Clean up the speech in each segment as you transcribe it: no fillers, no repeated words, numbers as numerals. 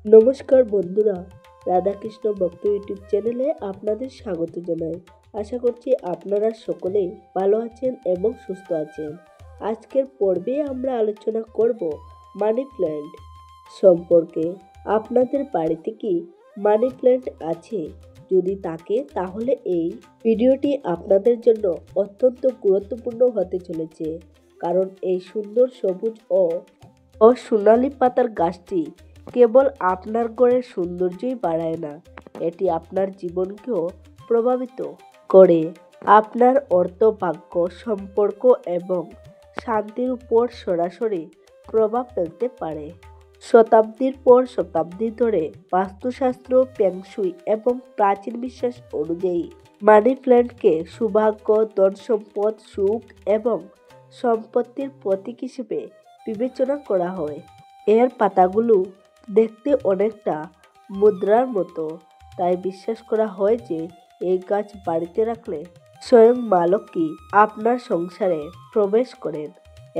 নমস্কার বন্ধুরা, রাধাকৃষ্ণ ভক্ত ইউটিউব চ্যানেলে আপনাদের স্বাগত জানাই। আশা করছি আপনারা সকলেই ভালো আছেন এবং সুস্থ আছেন। আজকের পর্বে আমরা আলোচনা করব মানি প্ল্যান্ট সম্পর্কে। আপনাদের বাড়িতে কি মানি প্ল্যান্ট আছে? যদি থাকে তাহলে এই ভিডিওটি আপনাদের জন্য অত্যন্ত গুরুত্বপূর্ণ হতে চলেছে, কারণ এই সুন্দর সবুজ ও সোনালী পাতার গাছটি কেবল আপনার ঘরের সৌন্দর্যই বাড়ায় না, এটি আপনার জীবনকেও প্রভাবিত করে। আপনার অর্থ, ভাগ্য, সম্পর্ক এবং শান্তির উপর সরাসরি প্রভাব ফেলতে পারে। শতাব্দীর পর শতাব্দী ধরে বাস্তুশাস্ত্র, ফেংশুই এবং প্রাচীন বিশ্বাস অনুযায়ী মানি প্ল্যান্টকে সৌভাগ্য, ধন সম্পদ, সুখ এবং সম্পত্তির প্রতীক হিসেবে বিবেচনা করা হয়। এর পাতাগুলো দেখতে অনেকটা মুদ্রার মতো, তাই বিশ্বাস করা হয় যে এই গাছ বাড়িতে রাখলে স্বয়ং মা লক্ষ্মী আপনার সংসারে প্রবেশ করেন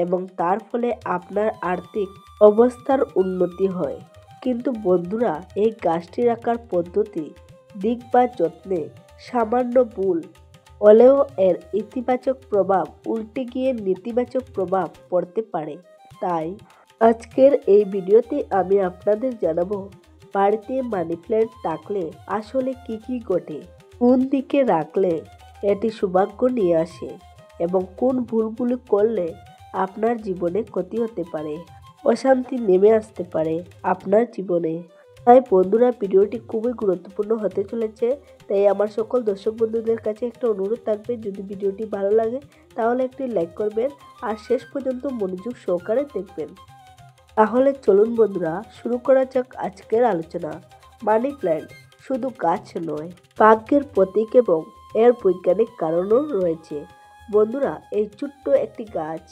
এবং তার ফলে আপনার আর্থিক অবস্থার উন্নতি হয়। কিন্তু বন্ধুরা, এই গাছটি রাখার পদ্ধতি, দিক বা যত্নে সামান্য ভুল হলেও এর ইতিবাচক প্রভাব উল্টে গিয়ে নেতিবাচক প্রভাব পড়তে পারে। তাই আজকের এই ভিডিওতে আমি আপনাদের জানাবো, বাড়িতে মানি প্ল্যান্ট থাকলে আসলে কি ঘটে, কোন দিকে রাখলে এটি সৌভাগ্য নিয়ে আসে এবং কোন ভুলগুলি করলে আপনার জীবনে ক্ষতি হতে পারে, অশান্তি নেমে আসতে পারে আপনার জীবনে। তাই বন্ধুরা, ভিডিওটি খুবই গুরুত্বপূর্ণ হতে চলেছে। তাই আমার সকল দর্শক বন্ধুদের কাছে একটা অনুরোধ থাকবে, যদি ভিডিওটি ভালো লাগে তাহলে একটি লাইক করবেন আর শেষ পর্যন্ত মনোযোগ সহকারে দেখবেন। তাহলে চলুন বন্ধুরা, শুরু করা যাক আজকের আলোচনা। মানি প্ল্যান্ট শুধু গাছ নয়, ভাগ্যের প্রতীক এবং এর বৈজ্ঞানিক কারণও রয়েছে। বন্ধুরা, এই ছোট্ট একটি গাছ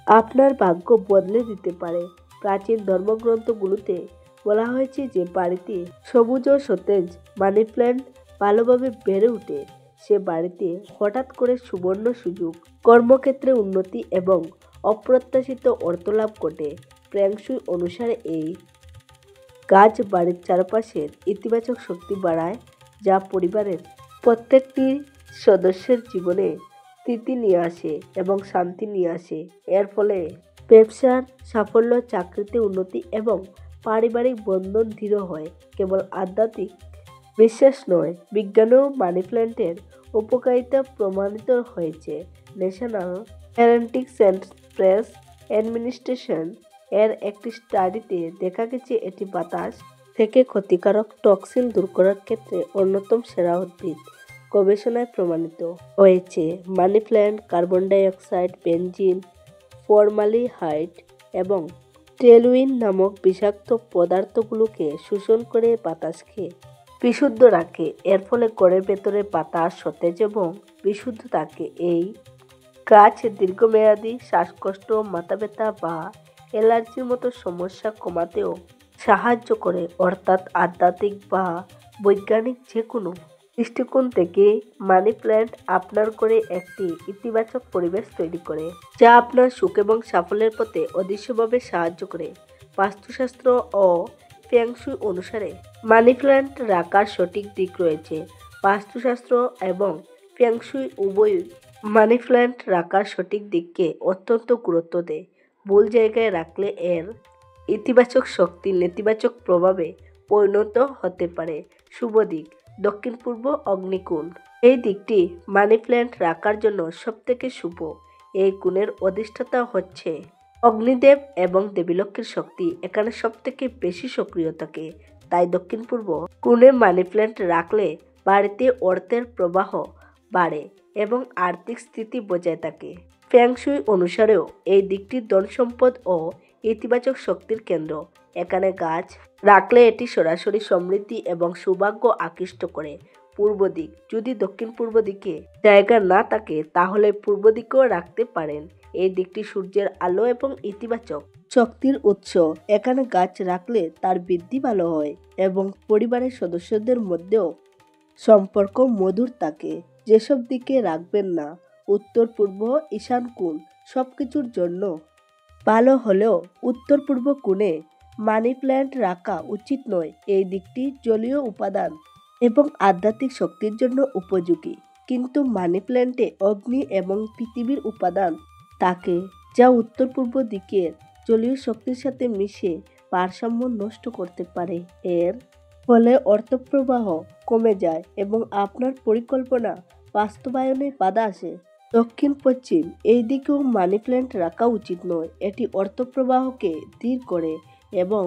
আপনার ভাগ্য বদলে দিতে পারে। প্রাচীন ধর্মগ্রন্থগুলোতে বলা হয়েছে যে বাড়িতে সবুজ ও সতেজ মানি প্ল্যান্ট ভালোভাবে বেড়ে ওঠে, সে বাড়িতে হঠাৎ করে সুবর্ণ সুযোগ, কর্মক্ষেত্রে উন্নতি এবং অপ্রত্যাশিত অর্থলাভ ঘটে। ফেংশুই অনুসারে এই গাছ বাড়ির চারপাশের ইতিবাচক শক্তি বাড়ায়, যা পরিবারের প্রত্যেকটি সদস্যের জীবনে স্থিতি নিয়ে আসে এবং শান্তি নিয়ে আসে। এর ফলে ব্যবসার সাফল্য, চাকরিতে উন্নতি এবং পারিবারিক বন্ধন দৃঢ় হয়। কেবল আধ্যাত্মিক বিশ্বাস নয়, বিজ্ঞানেও মানি প্ল্যান্টের উপকারিতা প্রমাণিত হয়েছে। ন্যাশনাল হেরিটেজ প্রেস অ্যাডমিনিস্ট্রেশন এর একটি স্টাডিতে দেখা গেছে এটি বাতাস থেকে ক্ষতিকারক টক্সিন দূর করার ক্ষেত্রে অন্যতম সেরা উদ্ভিদ। গবেষণায় প্রমাণিত হয়েছে money plant carbon die oxide, benzene, ফর্মালিনহাইড এবং টেলুইন নামক বিষাক্ত পদার্থগুলোকে শোষণ করে বাতাসকে বিশুদ্ধ রাখে। এর ফলে ঘরের ভেতরে বাতাস সতেজ এবং বিশুদ্ধ থাকে। এই গাছ দীর্ঘমেয়াদী শ্বাসকষ্ট, মাথা ব্যথা বা অ্যালার্জির মতো সমস্যা কমাতেও সাহায্য করে। অর্থাৎ আধ্যাত্মিক বা বৈজ্ঞানিক যে কোনো দৃষ্টিকোণ থেকে মানি প্ল্যান্ট আপনার করে একটি ইতিবাচক পরিবেশ তৈরি করে, যা আপনার সুখ এবং সাফল্যের পথে অদৃশ্যভাবে সাহায্য করে। বাস্তুশাস্ত্র ও ফেংশুই অনুসারে মানি প্ল্যান্ট রাখার সঠিক দিক রয়েছে। বাস্তুশাস্ত্র এবং ফেংশুই উভয়ই মানি প্ল্যান্ট রাখার সঠিক দিককে অত্যন্ত গুরুত্ব দেয়। ভুল জায়গায় রাখলে এর ইতিবাচক শক্তি নেতিবাচক প্রভাবে পরিণত হতে পারে। শুভ দিক: দক্ষিণ পূর্ব অগ্নিকোণ। এই দিকটি মানি প্ল্যান্ট রাখার জন্য সবথেকে শুভ। এই কোণের অধিষ্ঠাতা হচ্ছে অগ্নিদেব এবং দেবী লক্ষ্মীর শক্তি এখানে সবথেকে বেশি সক্রিয় থাকে। তাই দক্ষিণ পূর্ব কোণে মানি প্ল্যান্ট রাখলে বাড়িতে অর্থের প্রবাহ বাড়ে এবং আর্থিক স্থিতি বজায় থাকে। ফেংশুই অনুসারেও এই দিকটি ধন সম্পদ ও ইতিবাচক শক্তির কেন্দ্র। এখানে গাছ রাখলে এটি সরাসরি সমৃদ্ধি এবং সৌভাগ্য আকৃষ্ট করে। পূর্ব দিক: যদি দক্ষিণ পূর্ব দিকে জায়গা না থাকে তাহলে পূর্ব দিকেও রাখতে পারেন। এই দিকটি সূর্যের আলো এবং ইতিবাচক শক্তির উৎস। এখানে গাছ রাখলে তার বৃদ্ধি ভালো হয় এবং পরিবারের সদস্যদের মধ্যেও সম্পর্ক মধুর থাকে। যেসব দিকে রাখবেন না: উত্তর পূর্ব, ঈশান কোণ সবকিছুর জন্য ভালো হলেও উত্তর পূর্ব কোণে মানি প্ল্যান্ট রাখা উচিত নয়। এই দিকটি জলীয় উপাদান এবং আধ্যাত্মিক শক্তির জন্য উপযোগী, কিন্তু মানি প্ল্যান্টে অগ্নি এবং পৃথিবীর উপাদান থাকে, যা উত্তর পূর্ব দিকের জলীয় শক্তির সাথে মিশে ভারসাম্য নষ্ট করতে পারে। এর ফলে অর্থপ্রবাহ কমে যায় এবং আপনার পরিকল্পনা বাস্তবায়নে বাধা আসে। দক্ষিণ পশ্চিম এই দিকেও মানি প্ল্যান্ট রাখা উচিত নয়। এটি অর্থপ্রবাহকে ধীর করে এবং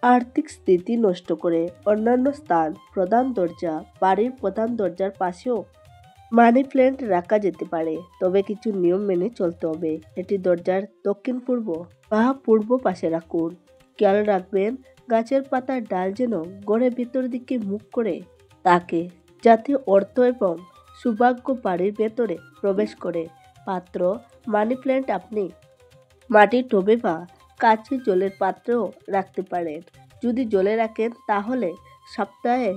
আর্থিক স্থিতি নষ্ট করে। অন্যান্য স্থান, প্রধান দরজা, বাড়ির প্রধান দরজার পাশেও মানি প্ল্যান্ট রাখা যেতে পারে, তবে কিছু নিয়ম মেনে চলতে হবে। এটি দরজার দক্ষিণ পূর্ব বা পূর্ব পাশে রাখুন। খেয়াল রাখবেন গাছের পাতার ডাল যেন ঘরের ভেতর দিকে মুখ করে থাকে, যাতে অর্থ এবং সৌভাগ্য বাড়ির ভেতরে প্রবেশ করে। পাত্র, মানি প্ল্যান্ট আপনি মাটির টবে বা কাচের জলের পাত্রেও রাখতে পারেন। যদি জলে রাখেন তাহলে সপ্তাহে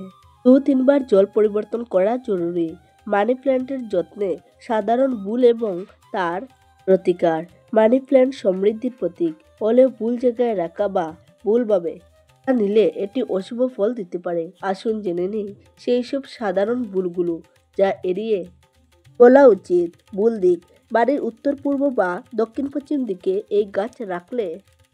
2-3 বার জল পরিবর্তন করা জরুরি। মানি প্ল্যান্টের যত্নে সাধারণ ভুল এবং তার প্রতিকার। মানি প্ল্যান্ট সমৃদ্ধির প্রতীক হলেও ভুল জায়গায় রাখা বা ভুলভাবে নিলে এটি অশুভ ফল দিতে পারে। আসুন জেনে নিই সেই সব সাধারণ ভুলগুলো যা এড়িয়ে বলা উচিত। ভুল দিক: বাড়ির উত্তর পূর্ব বা দক্ষিণ পশ্চিম দিকে এই গাছ রাখলে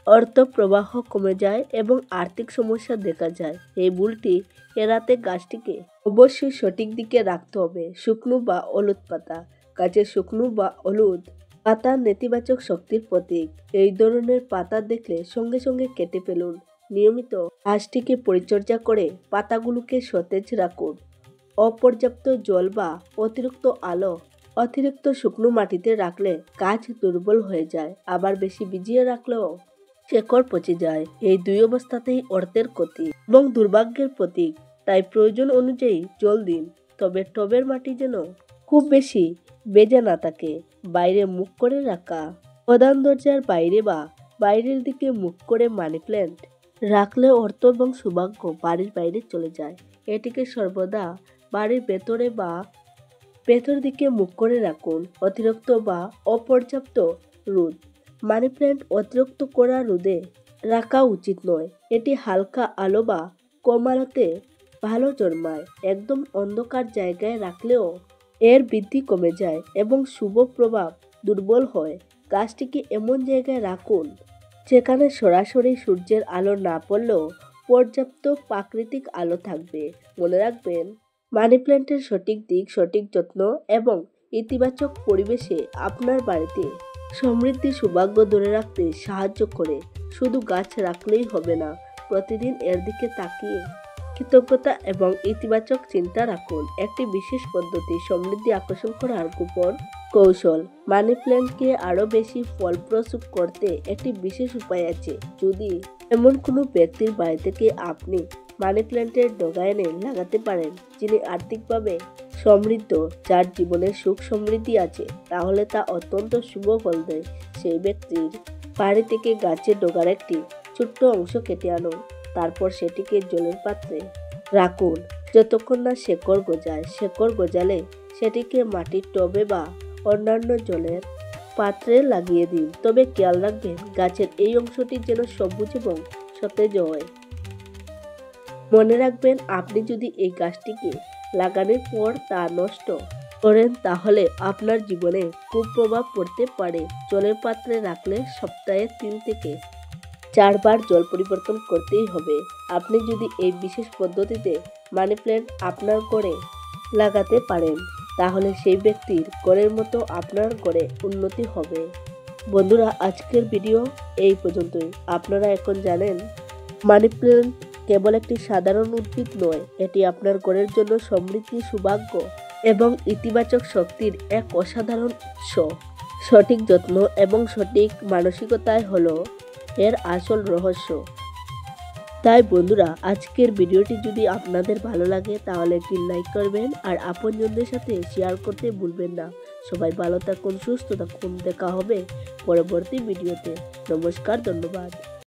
অর্থ প্রবাহ কমে যায় এবং আর্থিক সমস্যা দেখা যায়। এই ভুলটি এড়াতে গাছটিকে অবশ্যই সঠিক দিকে রাখতে হবে। শুকনো বা হলুদ পাতা: গাছের শুকনো বা হলুদ পাতা নেতিবাচক শক্তির প্রতীক। এই ধরনের পাতা দেখলে সঙ্গে সঙ্গে কেটে ফেলুন। নিয়মিত গাছটিকে পরিচর্যা করে পাতাগুলোকে সতেজ রাখুন। অপর্যাপ্ত জল বা অতিরিক্ত আলো: অতিরিক্ত শুকনো মাটিতে রাখলে গাছ দুর্বল হয়ে যায়, আবার বেশি ভিজিয়ে রাখলেও শেকড় পচে যায়। এই দুই অবস্থাতেই অর্থের ক্ষতি এবং দুর্ভাগ্যের প্রতীক। তাই প্রয়োজন অনুযায়ী জল দিন, তবে টবের মাটি যেন খুব বেশি ভেজা না থাকে। বাইরে মুখ করে রাখা: প্রধান দরজার বাইরে বা বাইরের দিকে মুখ করে মানি প্ল্যান্ট রাখলে অর্থ এবং সৌভাগ্য বাড়ির বাইরে চলে যায়। এটিকে সর্বদা বাড়ির ভেতরে বা ভেতর দিকে মুখ করে রাখুন। অতিরিক্ত বা অপর্যাপ্ত রোদ: মানি প্ল্যান্ট অতিরিক্ত কড়া রোদে রাখা উচিত নয়। এটি হালকা আলো বা কম আলোতে ভালো জন্মায়। একদম অন্ধকার জায়গায় রাখলেও এর বৃদ্ধি কমে যায় এবং শুভ প্রভাব দুর্বল হয়। গাছটিকে এমন জায়গায় রাখুন যেখানে সরাসরি সূর্যের আলো না পড়লেও পর্যাপ্ত প্রাকৃতিক আলো থাকবে। মনে রাখবেন, মানি প্ল্যান্টের সঠিক দিক, সঠিক যত্ন এবং ইতিবাচক পরিবেশে আপনার বাড়িতে সমৃদ্ধি সৌভাগ্য ধরে রাখতে সাহায্য করে। শুধু গাছ রাখলেই হবে না, প্রতিদিন এর দিকে তাকিয়ে কৃতজ্ঞতা এবং ইতিবাচক চিন্তা রাখুন। একটি বিশেষ পদ্ধতি সমৃদ্ধি আকর্ষণ করার গোপন কৌশল: মানি প্ল্যান্টকে আরো বেশি ফলপ্রসূ করতে একটি বিশেষ উপায় আছে। যদি এমন কোনো ব্যক্তির বাড়ি থেকে আপনি মানি প্ল্যান্টের ডগা এনে লাগাতে পারেন যিনি আর্থিকভাবে সমৃদ্ধ, যার জীবনে সুখ সমৃদ্ধি আছে, তাহলে তা অত্যন্ত শুভ ফল দেয়। সেই ব্যক্তির বাড়ি থেকে গাছের ডগার একটি ছোট্ট অংশ কেটে আনুন, তারপর সেটিকে জলের পাত্রে রাখুন যতক্ষণ না শেকড় গজায়। শেকড় গজালে সেটিকে মাটির টবে বা অন্যান্য জলের পাত্রে লাগিয়ে দিন, তবে খেয়াল রাখবেন গাছের এই অংশটি যেন সবুজ এবং সতেজ হয়। মনে রাখবেন, আপনি যদি এই গাছটিকে লাগানোর পর তা নষ্ট করেন তাহলে আপনার জীবনে কুপ্রভাব পড়তে পারে। জলের পাত্রে রাখলে সপ্তাহে 3 থেকে 4 বার জল পরিবর্তন করতেই হবে। আপনি যদি এই বিশেষ পদ্ধতিতে মানি প্ল্যান্ট আপনার ঘরে লাগাতে পারেন তাহলে সেই ব্যক্তির ঘরের মতো আপনার ঘরে উন্নতি হবে। বন্ধুরা, আজকের ভিডিও এই পর্যন্তই। আপনারা এখন জানেন মানি প্ল্যান্ট কেবল একটি সাধারণ উদ্ভিদ নয়, এটি আপনার ঘরের জন্য সমৃদ্ধি, সৌভাগ্য এবং ইতিবাচক শক্তির এক অসাধারণ উৎস। সঠিক যত্ন এবং সঠিক মানসিকতাই হলো এর আসল রহস্য। তাই বন্ধুরা, আজকের ভিডিওটি যদি আপনাদের ভালো লাগে তাহলে একটি লাইক করবেন আর আপনজনদের সাথে শেয়ার করতে ভুলবেন না। সবাই ভালো থাকুন, সুস্থ থাকুন। দেখা হবে পরবর্তী ভিডিওতে। নমস্কার, ধন্যবাদ।